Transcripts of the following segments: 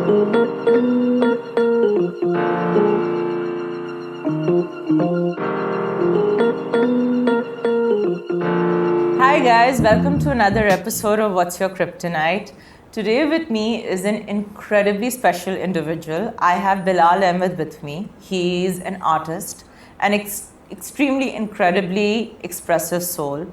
Hi guys, welcome to another episode of What's Your Kryptonite. Today with me is an incredibly special individual. I have Bilal Ahmed with me. He's an artist, an extremely incredibly expressive soul.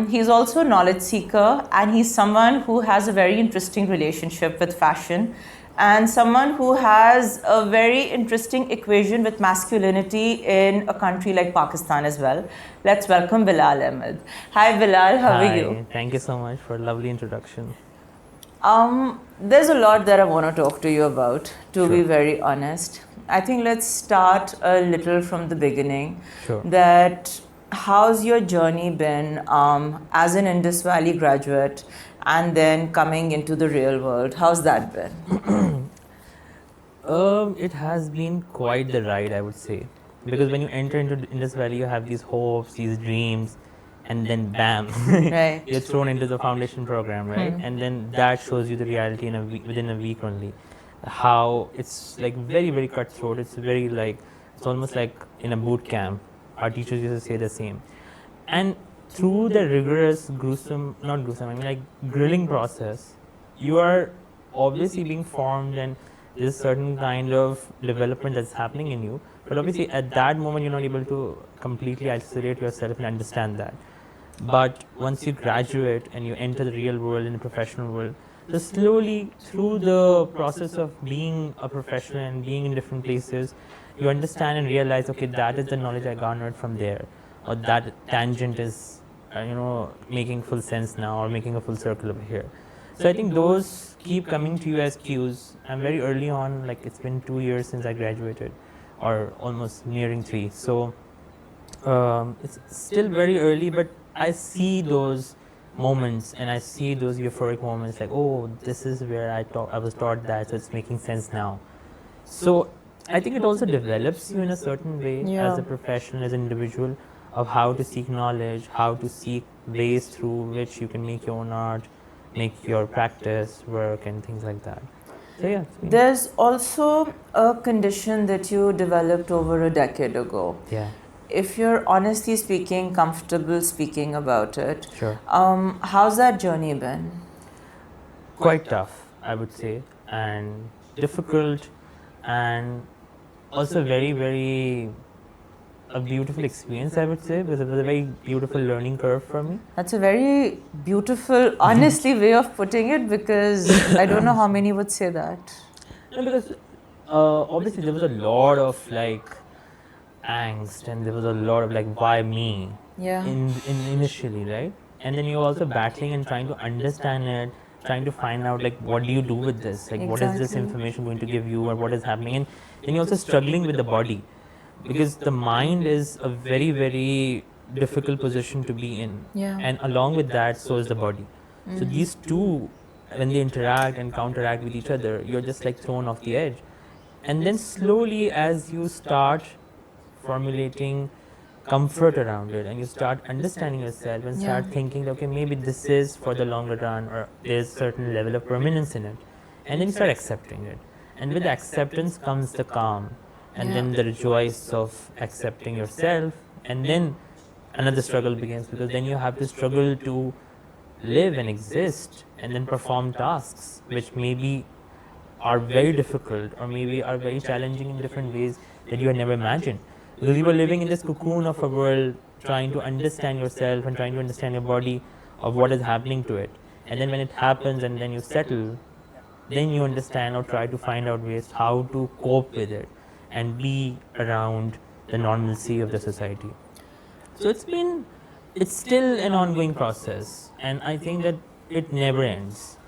He's also a knowledge seeker, and he's someone who has a very interesting relationship with fashion, and someone who has a very interesting equation with masculinity in a country like Pakistan as well. Let's welcome Bilal Ahmed. Hi Bilal, how are you? Hi, thank you so much for a lovely introduction. There's a lot that I want to talk to you about, to be Sure. very honest. I think let's start a little from the beginning. Sure. That how's your journey been as an Indus Valley graduate and then coming into the real world? How's that been? It has been quite the ride, I would say, because when you enter into Indus Valley, you have these hopes, these dreams, and then bam, Right. you're thrown into the foundation program, right? And then that shows you the reality in a week, within a week only. How it's like very, very cutthroat. It's very like, it's almost like in a boot camp. Our teachers used to say the same. And through the rigorous, not gruesome, I mean like grilling process, you are obviously being formed and there's a certain kind of development that's happening in you. But obviously at that moment, you're not able to completely isolate yourself and understand that. But once you graduate and you enter the real world and the professional world, so slowly through the process of being a professional and being in different places, you understand and realize, okay, that is the knowledge I garnered from there, or that tangent is, making full sense now, or making a full circle over here. So I think those keep coming to you as cues. I'm very early on, like it's been 2 years since I graduated, or almost nearing 3. So it's still very early, but I see those moments and I see those euphoric moments like, oh, this is where I was taught that, so it's making sense now. So I think it also develops you in a certain way as a professional, as an individual, of how to seek knowledge, how to seek ways through which you can make your own art, make your practice work and things like that. So yeah. There's also a condition that you developed over a decade ago. Yeah. If you're honestly speaking, comfortable speaking about it, Sure. How's that journey been? Quite tough, I would say, and difficult, and also very, very a beautiful experience, I would say, because it was a very beautiful learning curve for me. That's a very beautiful, honestly way of putting it, because I don't know how many would say that. No, because obviously there was a lot of like angst, and there was a lot of like, why me? Yeah. In initially, right? And then you're also battling and trying to understand it, trying to find out like, what do you do with this? Like, what is this Exactly. information going to give you, or what is happening? And then you're also struggling with the body, because the mind is a very, very difficult position to be in. Yeah. And along with that, so is the body. So these two, when they interact and counteract with each other, you're just like thrown off the edge. And then slowly, as you start formulating comfort around it and you start understanding yourself and start thinking, okay, maybe this is for the longer run, or there's a certain level of permanence in it, and then you start accepting it. And with acceptance comes the calm, and then the rejoice of accepting yourself, and then another struggle begins, because then you have to struggle to live and exist and then perform tasks which maybe are very difficult, or maybe are very challenging in different ways that you had never imagined. Because you were living in this cocoon of a world, trying to understand yourself and trying to understand your body, of what is happening to it. And then when it happens and then you settle, then you understand or try to find out ways how to cope with it and be around the normalcy of the society. So it's still an ongoing process, and I think that it never ends.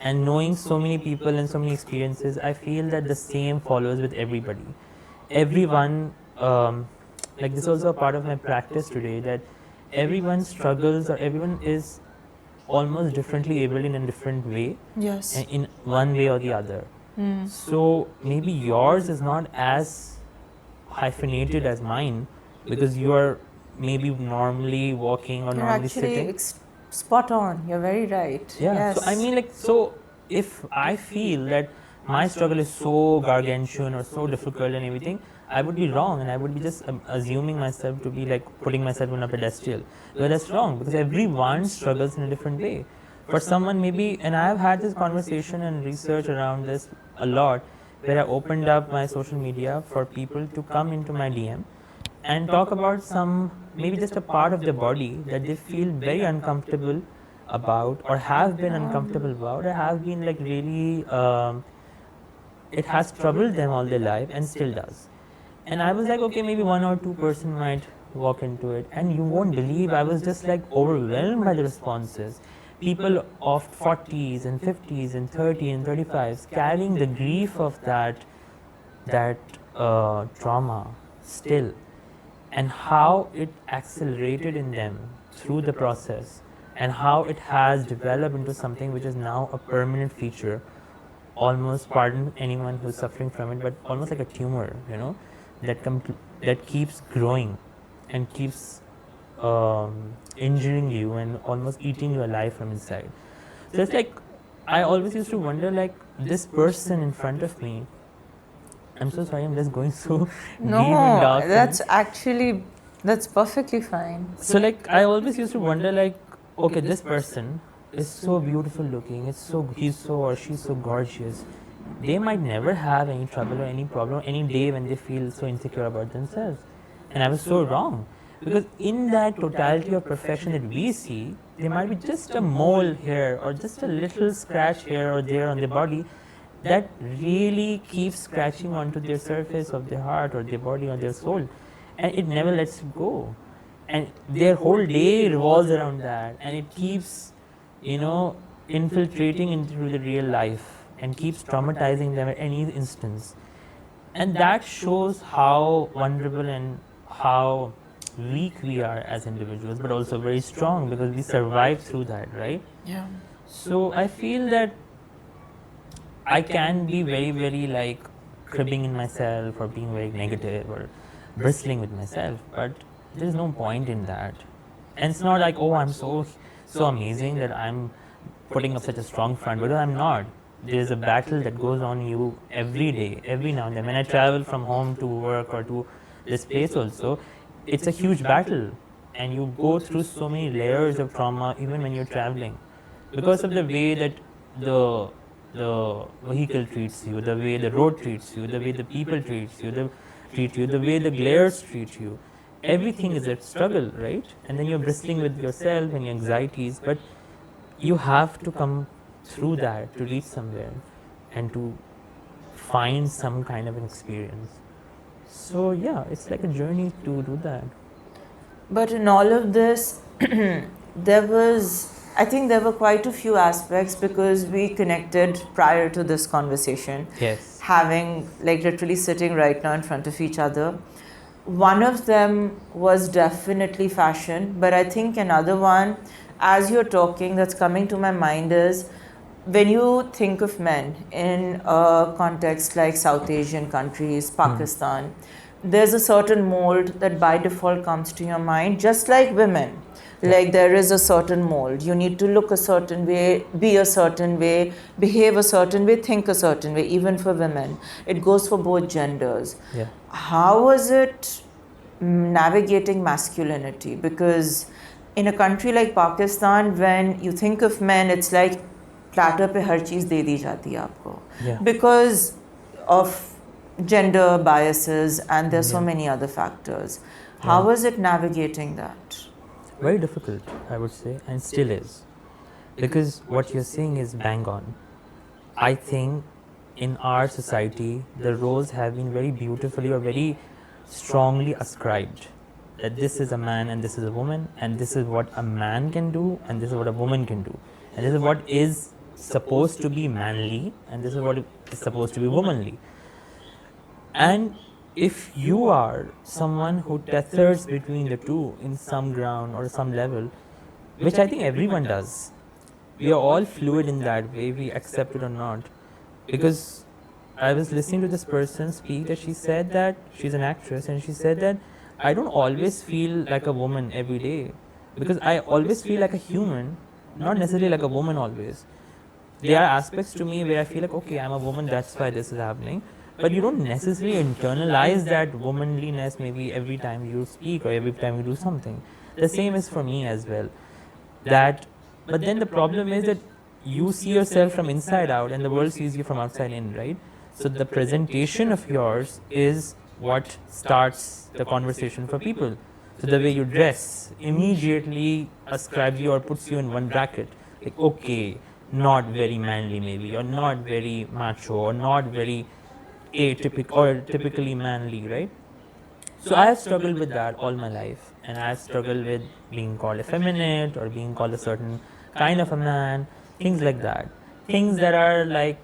And knowing so many people and so many experiences, I feel that the same follows with everybody. Everyone, like this is also a part of my practice today, that everyone struggles, or everyone is almost differently able in a different way, Yes. in one way or the other. So maybe yours is not as hyphenated as mine, because you are maybe normally walking or You're normally actually sitting. spot on. You're very right. Yeah. Yes. So I mean, like, so if I feel that my struggle is so gargantuan or so difficult and everything, I would be wrong, and I would be just assuming myself to be like putting myself on a pedestal. Well, that's wrong, because everyone struggles in a different way. For someone maybe, and I have had this conversation and research around this a lot, where I opened up my social media for people to come into my DM and talk about some, maybe just a part of their body that they feel very uncomfortable about, or have been uncomfortable about, or have been like really, it has troubled them all their life and still does. And I was like, okay, maybe 1 or 2% might walk into it. And you won't believe, I was just like overwhelmed by the responses. People of 40s and 50s and 30s and 35s carrying the grief of that trauma still, and how it accelerated in them through the process, and how it has developed into something which is now a permanent feature, almost, pardon anyone who's suffering from it, but almost like a tumor, you know, that keeps growing and keeps injuring you and almost eating you alive from inside. So it's like, I always used to wonder, like, this person in front of me, I'm so sorry, I'm just going so deep and dark. No, that's perfectly fine. So like, I always used to wonder, like, okay, this person is so beautiful looking, he's so or she's so gorgeous. They might never have any trouble or any problem any day when they feel so insecure about themselves. And I was so wrong. Because in that totality of perfection that we see, there might be just a mole here or just a little scratch here or there on their body that really keeps scratching onto their surface of their heart or their body or their soul. And it never lets it go. And their whole day revolves around that. And it keeps, you know, infiltrating into the real life and keeps traumatizing them at any instance. And that shows how vulnerable and how weak we are as individuals, but also very strong, because we survive through that, right? Yeah. So I feel that I can be very, very like cribbing in myself or being very negative or bristling with myself, but there's no point in that. And it's not like, oh, I'm so amazing that I'm putting up such a strong front, because I'm not. There's a battle that goes on you every day, every now and then. When I travel from home to work or to this place also, it's a huge battle, and you go through so many layers of trauma even when you're traveling, because of the way that the vehicle treats you, the way the road treats you, the way the people treat you, the way the glares treat you. Everything is a struggle, right? And then you're bristling with yourself and your anxieties, but you have to come through that to reach somewhere and to find some kind of an experience. So yeah, it's like a journey to do that. But in all of this, I think there were quite a few aspects, because we connected prior to this conversation. Yes. Having, like, literally sitting right now in front of each other. One of them was definitely fashion, but I think another one, as you're talking, that's coming to my mind is, when you think of men in a context like South Asian countries, Pakistan, there's a certain mold that by default comes to your mind, just like women. Like, there is a certain mold. You need to look a certain way, be a certain way, behave a certain way, think a certain way, even for women. It goes for both genders. Yeah. How was it navigating masculinity? Because in a country like Pakistan, when you think of men, it's like platter pe har cheez de di jati hai aapko. Yeah. Because of gender biases, and there's so many other factors. How was it navigating that? Very difficult, I would say, and still is. Because what you're saying is bang on. I think in our society, the roles have been very beautifully or very strongly ascribed. That this is a man and this is a woman, and this is what a man can do, and this is what a woman can do. And this is what is supposed to be manly, and this is what is supposed to be womanly. And if you are someone who tethers between the two in some ground or some level, which I think everyone does, we are all fluid in that way, we accept it or not. Because I was listening to this person speak, that she said that she's an actress, and she said that I don't always feel like a woman every day, because I always feel like a human, not necessarily like a woman always. there are aspects to me where I feel like, okay, I'm a woman, that's why this is happening. But you don't necessarily internalize that womanliness maybe every time you speak or every time you do something. The same is for me as well. That, but then the problem is that you see yourself from inside out and the world sees you from outside in, right? So the presentation of yours is what starts the conversation for people. So the way you dress immediately ascribes you or puts you in one bracket. Like, okay, not very manly maybe, or not very macho, or not very atypical or typically manly, right? So I have struggled with that all my life, and I have struggled with being called effeminate or being called a certain kind of a man, things like that. Things that are like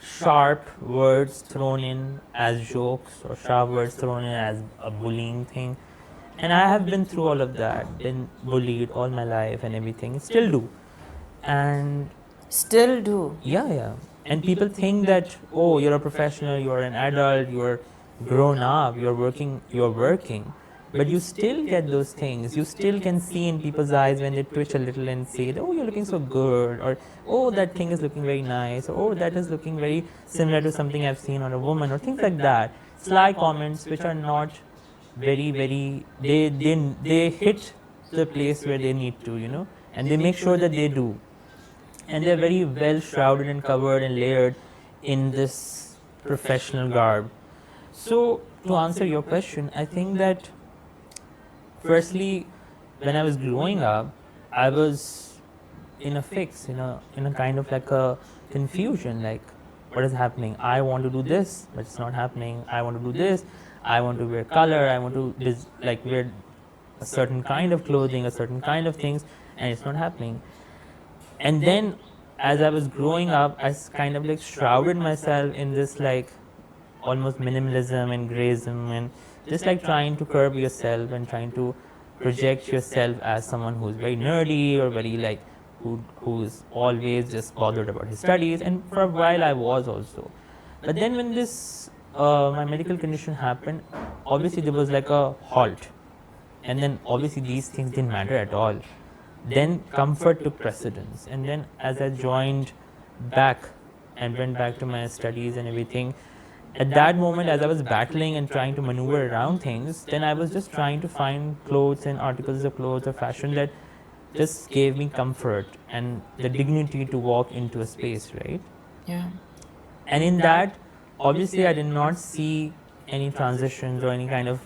sharp words thrown in as jokes or sharp words thrown in as a bullying thing. And I have been through all of that, been bullied all my life and everything, still do. And Still do. yeah. And people think that, oh, you're a professional, you're an adult, you're grown up, you're working. But you still get those things. You still can see in people's eyes when they twitch a little and say, oh, you're looking so good, or oh, that thing is looking very nice, or oh, that is looking very similar to something I've seen on a woman, or things like that. Sly comments which are not very, they hit the place where they need to, and they make sure that they do. And they're very well shrouded and covered and layered in this professional garb. So, to answer your question, I think that firstly, when I was growing up, I was in a fix, in a kind of like a confusion, like, what is happening? I want to do this, but it's not happening. I want to do this. I want to wear color. I want to wear a certain kind of clothing, a certain kind of things, and it's not happening. And then as I was growing up, I kind of like shrouded myself in this like almost minimalism and graysism, and just like trying to curb yourself and trying to project yourself as someone who's very nerdy or very like who's always just bothered about his studies. And for a while I was also. But then when this my medical condition happened, obviously there was like a halt, and then obviously these things didn't matter at all. Then comfort took precedence, and then as I joined back and went back to my studies and everything, at that moment as I was battling and trying to maneuver around things, then I was just trying to find clothes and articles of clothes or fashion that just gave me comfort and the dignity to walk into a space, right? Yeah. And in that, obviously I did not see any transitions or any kind of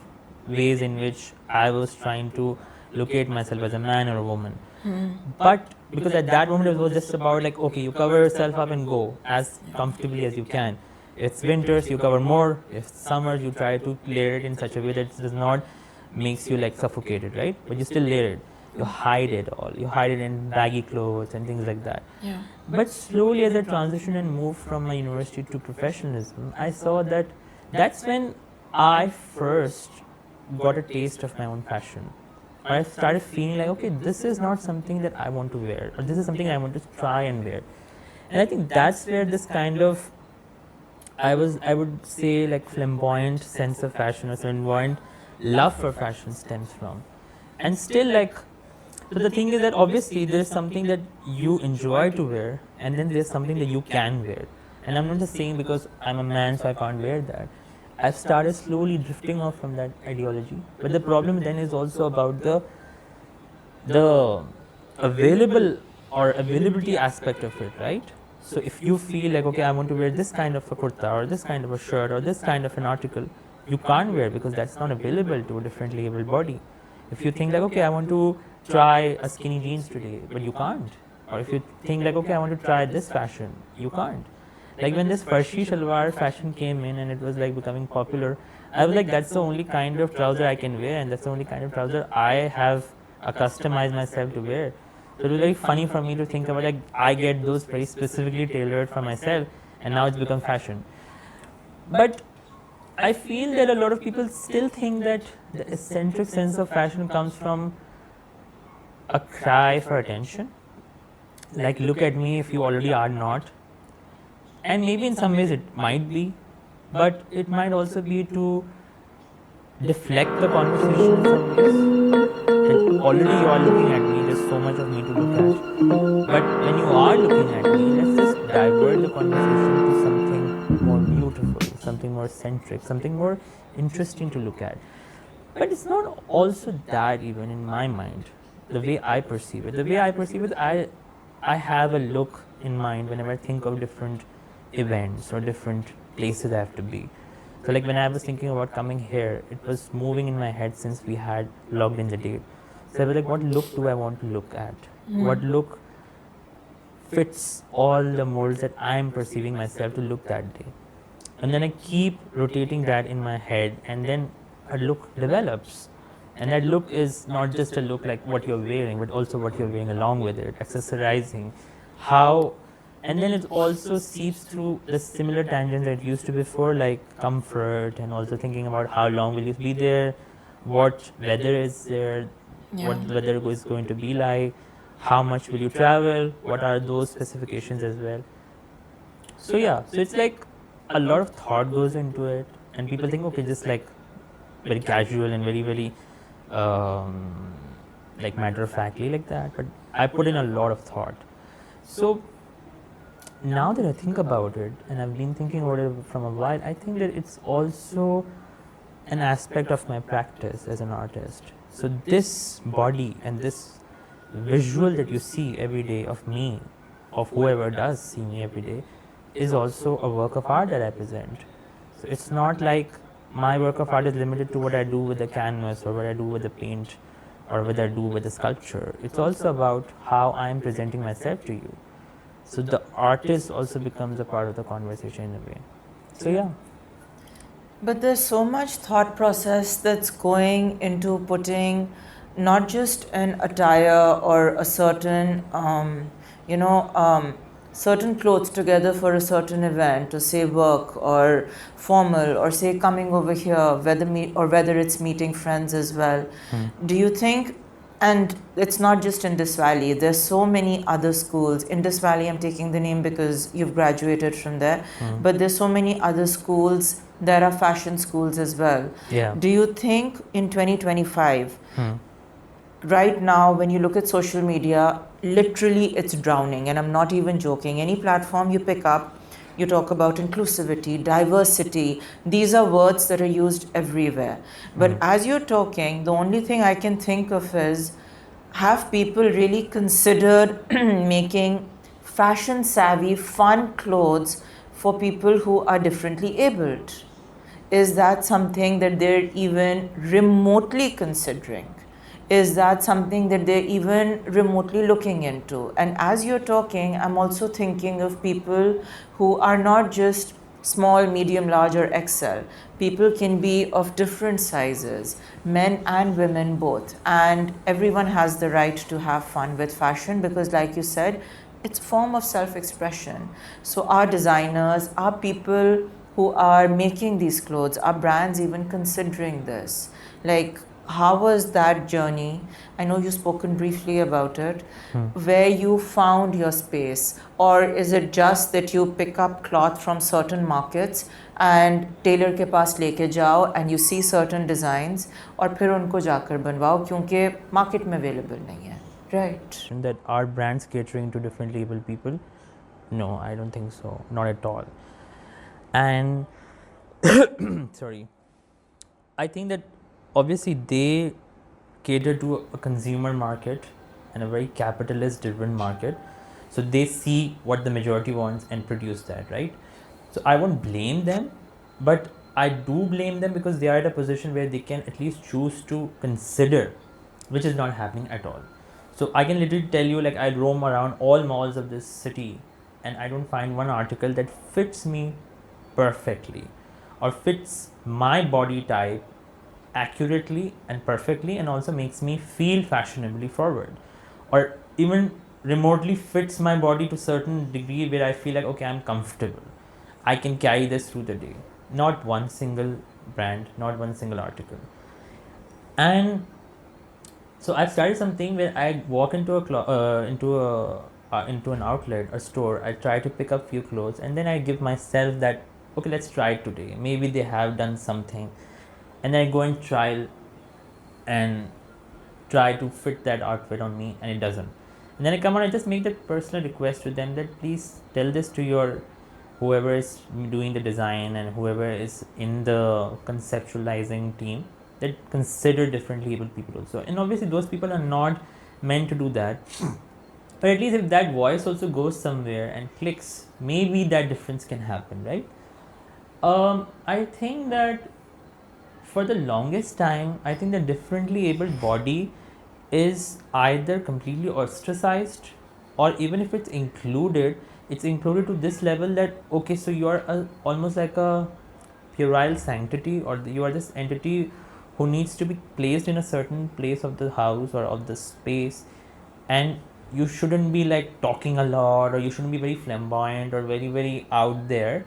ways in which I was trying to locate myself as a man or a woman. But because at that moment it was just about like, okay, you cover yourself up and go as comfortably as you can. If it's winters, you cover more. If it's summers, you try to layer it in such a way that it does not makes you like suffocated, right? But you still layer it. You hide it all. You hide it in baggy clothes and things like that. Yeah. But slowly as I transitioned and moved from my university to professionalism, I saw that that's when I first got a taste of my own fashion. I started feeling like, okay, this is not something that I want to wear, or this is something I want to try and wear. And I think that's where this kind of, I would say like flamboyant sense of fashion or flamboyant love for fashion stems from. And still like, so the thing is that obviously there is something that you enjoy to wear, and then there's something that you can wear. And I'm not just saying because I'm a man so I can't wear that. I've started slowly drifting off from that ideology. But the problem then is also about the available or availability aspect of it, right? So if you feel like, okay, I want to wear this kind of a kurta or this kind of a shirt or this kind of an article, you can't wear because that's not available to a differently abled body. If you think like, okay, I want to try a skinny jeans today, but you can't. Or if you think like, okay, I want to try this fashion, you can't. Like when this farshi shalwar fashion came in and it was like becoming popular, I was like, that's the only kind of trouser I can wear, and that's the only kind of trouser I have customized myself to wear. So it was very funny for me to think about like, I get those very specifically tailored for myself, and now it's become fashion. But I feel that a lot of people still think that the eccentric sense of fashion comes from a cry for attention. Like, look at me if you already are not. And maybe in some ways it might be, but it might also be to deflect the conversation in some ways. That that already you are looking at me, there's so much of me to look at. But when you are looking at me, let's just divert the conversation to something more beautiful, something more centric, something more interesting to look at. But it's not also that even in my mind, the way I perceive it. The way I perceive it, I have a look in mind whenever I think of different events or different places I have to be. So like when I was thinking about coming here, it was moving in my head since we had logged in the date. So I was like, what look do I want to look at? What look fits all the molds that I am perceiving myself to look that day? And then I keep rotating that in my head, and then a look develops. And that look is not just a look like what you're wearing, but also what you're wearing along with it, accessorizing, how, and then it also seeps through the similar tangents that it used to before, like comfort, and also thinking about how long will you be there, what weather is there, what the weather is going to be like, how much will you travel, what are those specifications as well. So yeah, so it's like a lot of thought goes into it, and people think, okay, just like very casual and very like matter of factly like that, but I put in a lot of thought. So now that I think about it, and I've been thinking about it from a while, I think that it's also an aspect of my practice as an artist. So this body and this visual that you see every day of me, of whoever does see me every day, is also a work of art that I present. So it's not like my work of art is limited to what I do with the canvas or what I do with the paint or what I do with the sculpture. It's also about how I am presenting myself to you. So the artist also becomes a part of the conversation in a way. So yeah. But there's so much thought process that's going into putting not just an attire or a certain, certain clothes together for a certain event, or say work or formal, or say coming over here, whether it's meeting friends as well. Do you think, and it's not just Indus Valley, there's so many other schools. Indus Valley, I'm taking the name because you've graduated from there, but there's so many other schools. There are fashion schools as well. Yeah. Do you think in 2025, right now, when you look at social media, literally it's drowning, and I'm not even joking. Any platform you pick up, you talk about inclusivity, diversity. These are words that are used everywhere. But as you're talking, the only thing I can think of is, have people really considered making fashion savvy, fun clothes for people who are differently abled? Is that something that they're even remotely considering? Is that something that they're even remotely looking into? And as you're talking, I'm also thinking of people who are not just small, medium, large, or XL. People can be of different sizes, men and women both. And everyone has the right to have fun with fashion because, like you said, it's a form of self-expression. So our designers, our people who are making these clothes, are brands even considering this? Like, how was that journey? I know you've spoken briefly about it, where you found your space, or is it just that you pick up cloth from certain markets and tailor के पास लेके जाओ and you see certain designs और फिर उनको जाकर बनवाओ क्योंकि market में available नहीं है, right? And that are brands catering to differently able people? No, I don't think so. Not at all. And sorry, I think that obviously they cater to a consumer market and a very capitalist driven market. So they see what the majority wants and produce that, right? So I won't blame them, but I do blame them because they are at a position where they can at least choose to consider, which is not happening at all. So I can literally tell you, like, I roam around all malls of this city and I don't find one article that fits me perfectly or fits my body type accurately and perfectly and also makes me feel fashionably forward, or even remotely fits my body to a certain degree where I feel like, okay, I'm comfortable, I can carry this through the day. Not one single brand, not one single article. And so I've started something where I walk into into an outlet, a store, I try to pick up few clothes and then I give myself that, okay, let's try it today, maybe they have done something, and then I go and try try to fit that outfit on me and it doesn't. And then I come on, I just make that personal request to them that please tell this to your whoever is doing the design and whoever is in the conceptualizing team, that consider differently abled people also. And obviously those people are not meant to do that. But at least if that voice also goes somewhere and clicks, maybe that difference can happen, right? I think that for the longest time, I think the differently abled body is either completely ostracized, or even if it's included to this level that, okay, so you are almost like a puerile sanctity, or you are this entity who needs to be placed in a certain place of the house or of the space, and you shouldn't be like talking a lot, or you shouldn't be very flamboyant or very, very out there,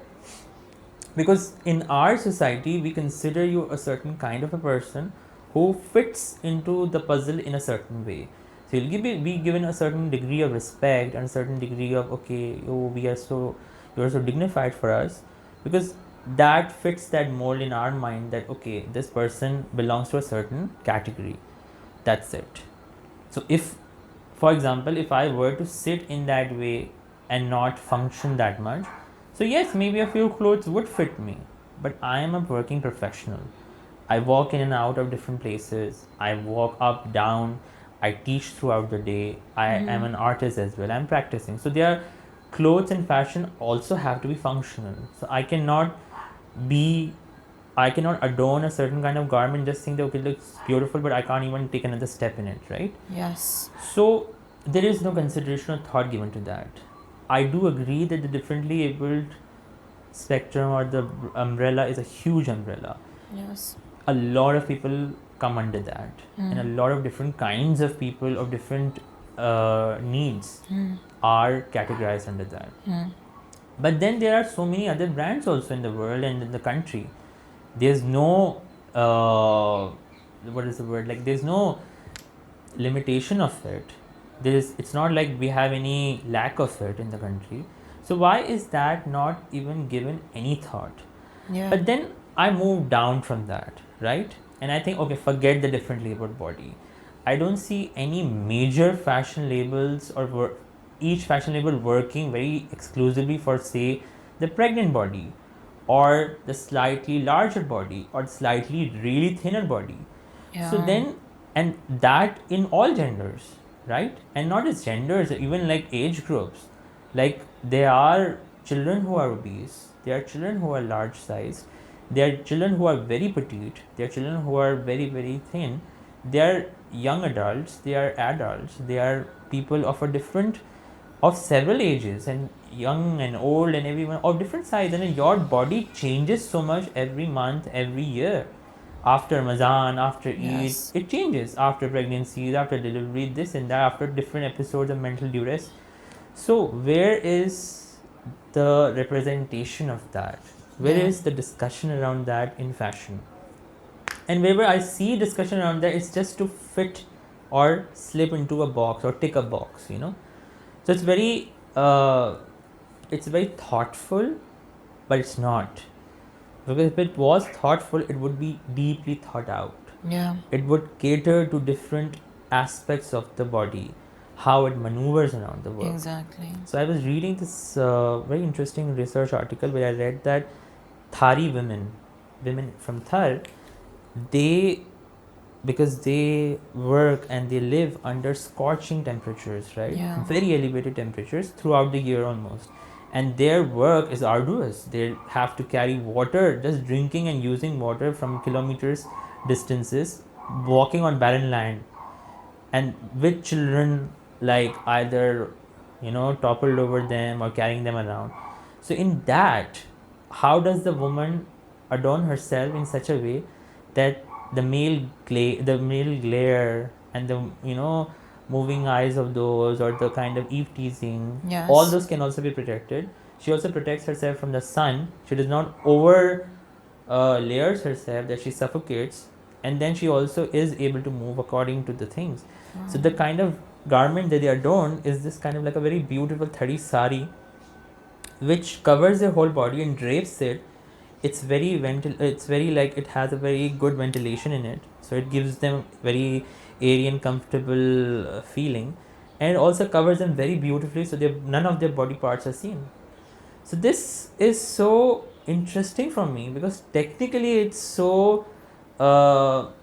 because in our society we consider you a certain kind of a person who fits into the puzzle in a certain way. So you'll be given a certain degree of respect and a certain degree of, okay, oh, you are so dignified for us, because that fits that mold in our mind that, okay, this person belongs to a certain category. That's it. So if, for example, if I were to sit in that way and not function that much, so yes, maybe a few clothes would fit me, but I am a working professional. I walk in and out of different places. I walk up, down. I teach throughout the day. I am an artist as well. I'm practicing. So their clothes and fashion also have to be functional. So I cannot adorn a certain kind of garment, just think that, okay, it looks beautiful, but I can't even take another step in it, right? Yes. So there is no consideration or thought given to that. I do agree that the differently abled spectrum or the umbrella is a huge umbrella. Yes. A lot of people come under that, and a lot of different kinds of people of different needs are categorized under that. But then there are so many other brands also in the world and in the country. There's no there's no limitation of it. It's not like we have any lack of it in the country. So why is that not even given any thought? Yeah. But then I moved down from that, right? And I think, okay, forget the differently abled body. I don't see any major fashion labels or each fashion label working very exclusively for, say, the pregnant body, or the slightly larger body, or slightly really thinner body. Yeah. So then, and that in all genders, right? And not just genders, even like age groups. Like there are children who are obese, there are children who are large sized, there are children who are very petite, there are children who are very, very thin, there are young adults, they are adults, they are people of several ages, and young and old and everyone of different size. And your body changes so much every month, every year. After Ramadan, after Eid, it changes. After pregnancies, after delivery, this and that, after different episodes of mental duress. So where is the representation of that? Where is the discussion around that in fashion? And wherever I see discussion around that, it's just to fit or slip into a box or tick a box, you know. So it's very thoughtful, but it's not. Because if it was thoughtful, it would be deeply thought out. Yeah. It would cater to different aspects of the body, how it maneuvers around the world. Exactly. So I was reading this very interesting research article where I read that Thari women from Thar, because they work and they live under scorching temperatures, right? Yeah. Very elevated temperatures throughout the year almost. And their work is arduous. They have to carry water, just drinking and using water from kilometers distances, walking on barren land, and with children like either, you know, toppled over them or carrying them around. So in that, how does the woman adorn herself in such a way that the male glare and the, you know, moving eyes of those, or the kind of eve teasing, all those can also be protected. She also protects herself from the sun. She does not over layers herself that she suffocates, and then she also is able to move according to the things. So the kind of garment that they adorn is this kind of like a very beautiful thari sari, which covers their whole body and drapes it. It's very like it has a very good ventilation in it, so it gives them very airy and comfortable feeling, and it also covers them very beautifully, so none of their body parts are seen. So this is so interesting for me because technically it's so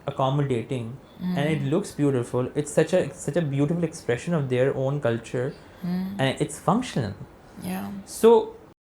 accommodating and it looks beautiful. It's such a beautiful expression of their own culture, and it's functional. Yeah. So